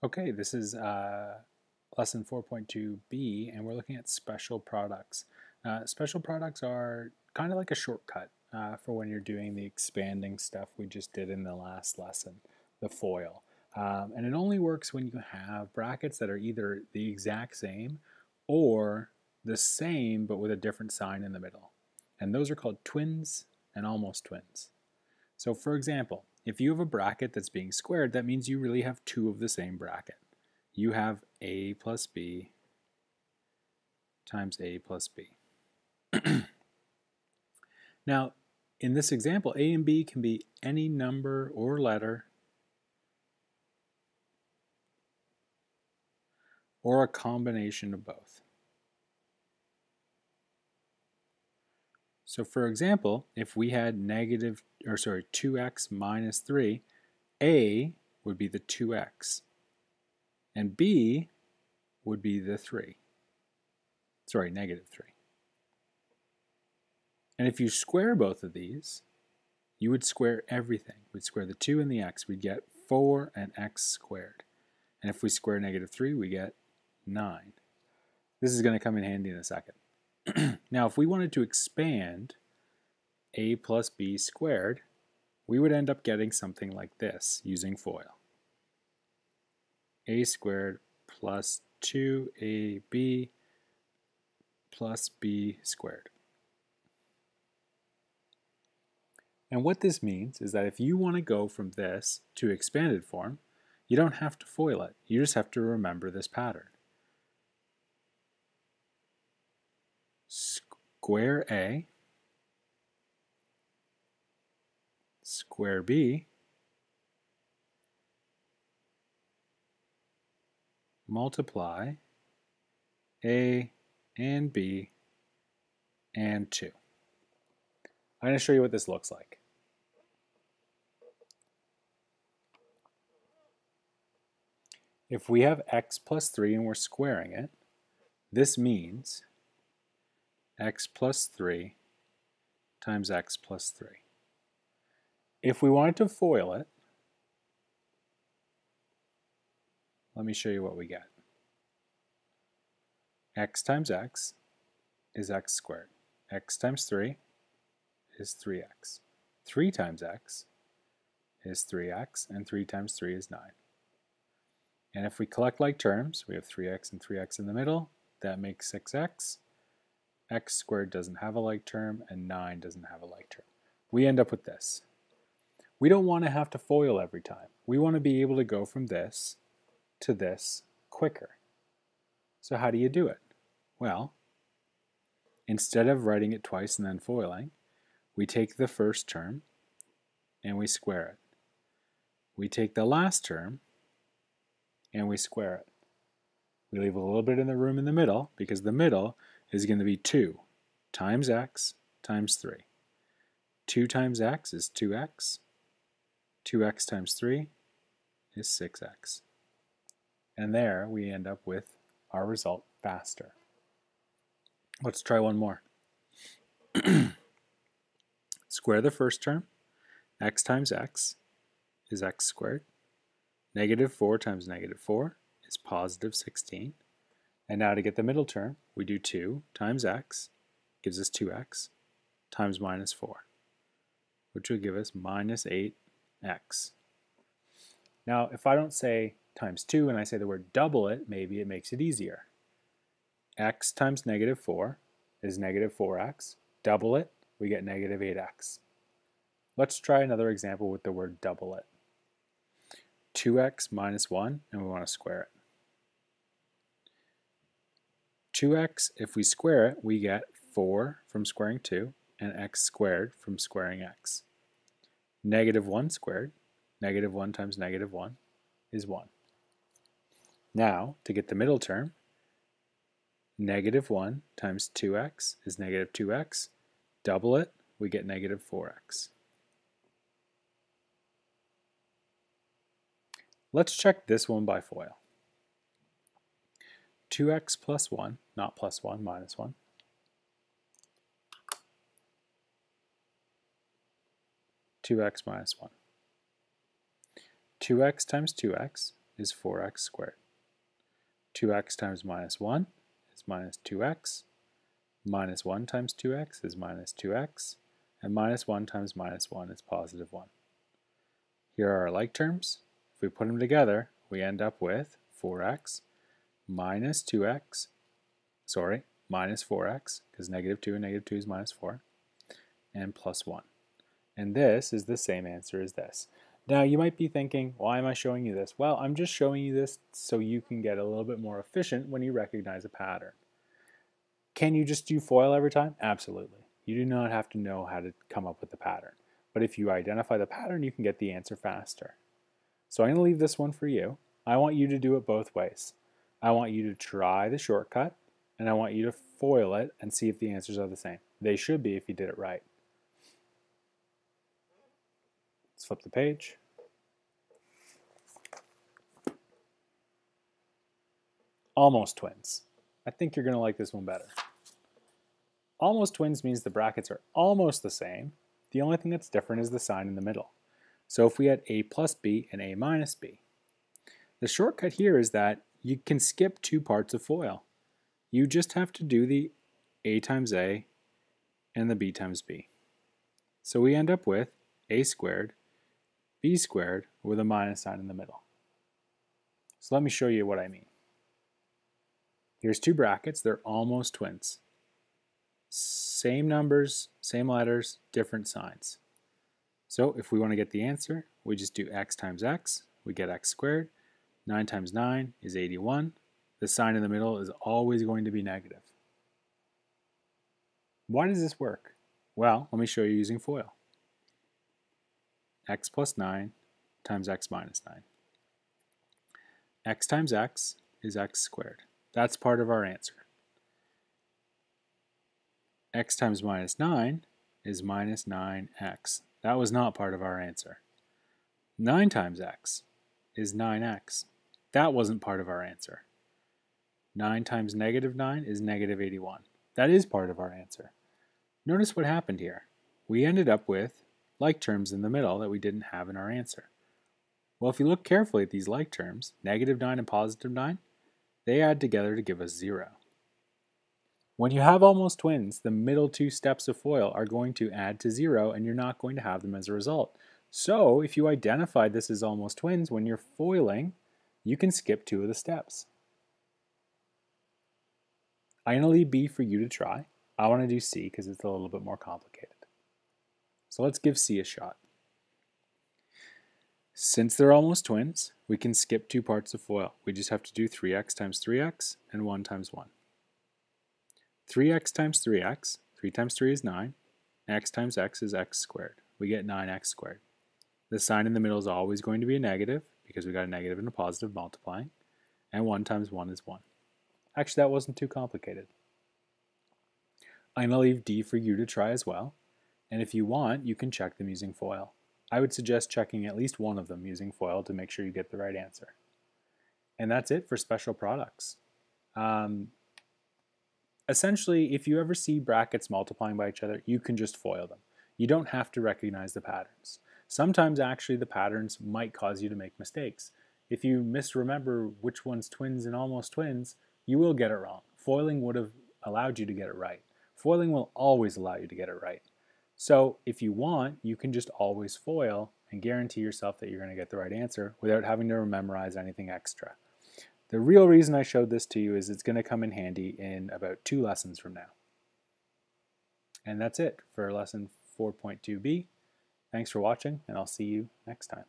Okay, this is lesson 4.2b, and we're looking at special products. Special products are kind of like a shortcut for when you're doing the expanding stuff we just did in the last lesson, the FOIL. And it only works when you have brackets that are either the exact same or the same but with a different sign in the middle. And those are called twins and almost twins. So for example, if you have a bracket that's being squared, that means you really have two of the same bracket. You have a plus b times a plus b. Now, in this example, a and b can be any number or letter or a combination of both. So for example, if we had 2x minus 3, a would be the 2x, and b would be the negative 3. And if you square both of these, you would square everything. We'd square the 2 and the x. We'd get 4 and x squared. And if we square negative 3, we get 9. This is going to come in handy in a second. Now, if we wanted to expand a plus b squared, we would end up getting something like this using FOIL. A squared plus 2ab plus b squared. And what this means is that if you want to go from this to expanded form, you don't have to FOIL it. You just have to remember this pattern. Square A, square B, multiply A and B and 2. I'm going to show you what this looks like. If we have x plus 3 and we're squaring it, this means x plus 3 times x plus 3. If we wanted to FOIL it, let me show you what we get. X times x is x squared. X times 3 is 3x. 3 times x is 3x, and 3 times 3 is 9. And if we collect like terms, we have 3x and 3x in the middle. That makes 6x. X squared doesn't have a like term, and 9 doesn't have a like term. We end up with this. We don't want to have to FOIL every time. We want to be able to go from this to this quicker. So how do you do it? Well, instead of writing it twice and then FOILing, we take the first term and we square it. We take the last term and we square it. We leave a little bit in the room in the middle because the middle is going to be 2 times x times 3. 2 times x is 2x. 2x times 3 is 6x. And there we end up with our result faster. Let's try one more. Square the first term. X times x is x squared. Negative 4 times negative 4 is positive 16. And now to get the middle term, we do 2 times x, gives us 2x, times minus 4, which will give us minus 8x. Now, if I don't say times 2 and I say the word double it, maybe it makes it easier. X times negative 4 is negative 4x. Double it, we get negative 8x. Let's try another example with the word double it. 2x minus 1, and we want to square it. 2x, if we square it, we get 4 from squaring 2, and x squared from squaring x. Negative 1 squared, negative 1 times negative 1 is 1. Now, to get the middle term, negative 1 times 2x is negative 2x. Double it, we get negative 4x. Let's check this one by FOIL. 2x plus 1, not plus 1, minus 1. 2x minus 1. 2x times 2x is 4x squared. 2x times minus 1 is minus 2x. Minus 1 times 2x is minus 2x. And minus 1 times minus 1 is positive 1. Here are our like terms. If we put them together, we end up with 4x minus 2x, minus 4x, because negative 2 and negative 2 is minus 4, and plus 1. And this is the same answer as this. Now you might be thinking, why am I showing you this? Well, I'm just showing you this so you can get a little bit more efficient when you recognize a pattern. Can you just do FOIL every time? Absolutely. You do not have to know how to come up with the pattern. But if you identify the pattern, you can get the answer faster. So I'm going to leave this one for you. I want you to do it both ways. I want you to try the shortcut, and I want you to FOIL it and see if the answers are the same. They should be if you did it right. Let's flip the page. Almost twins. I think you're going to like this one better. Almost twins means the brackets are almost the same. The only thing that's different is the sign in the middle. So if we had a plus b and a minus b, the shortcut here is that you can skip two parts of FOIL. You just have to do the a times a and the b times b. So we end up with a squared, b squared with a minus sign in the middle. So let me show you what I mean. Here's two brackets, they're almost twins. Same numbers, same letters, different signs. So if we want to get the answer, we just do x times x, we get x squared. 9 times 9 is 81. The sign in the middle is always going to be negative. Why does this work? Well, let me show you using FOIL. X plus 9 times x minus 9. X times x is x squared. That's part of our answer. X times minus 9 is minus 9x. That was not part of our answer. 9 times x is 9x. That wasn't part of our answer. 9 times negative 9 is negative 81. That is part of our answer. Notice what happened here. We ended up with like terms in the middle that we didn't have in our answer. Well, if you look carefully at these like terms, negative 9 and positive 9, they add together to give us 0. When you have almost twins, the middle two steps of FOIL are going to add to 0 and you're not going to have them as a result. So if you identify this as almost twins, when you're FOILing, you can skip two of the steps. I'm going to leave B for you to try. I want to do C because it's a little bit more complicated. So let's give C a shot. Since they're almost twins, we can skip two parts of FOIL. We just have to do 3x times 3x and 1 times 1. 3x times 3x, 3 times 3 is 9, x times x is x squared. We get 9x squared. The sign in the middle is always going to be a negative because we got a negative and a positive multiplying, and 1 times 1 is 1. Actually, that wasn't too complicated. I'm going to leave D for you to try as well, and if you want, you can check them using FOIL. I would suggest checking at least one of them using FOIL to make sure you get the right answer. And that's it for special products. Essentially, if you ever see brackets multiplying by each other, you can just FOIL them. You don't have to recognize the patterns. Sometimes actually the patterns might cause you to make mistakes. If you misremember which one's twins and almost twins, you will get it wrong. FOILing would have allowed you to get it right. FOILing will always allow you to get it right. So if you want, you can just always FOIL and guarantee yourself that you're going to get the right answer without having to memorize anything extra. The real reason I showed this to you is it's going to come in handy in about 2 lessons from now. And that's it for lesson 4.2b. Thanks for watching, and I'll see you next time.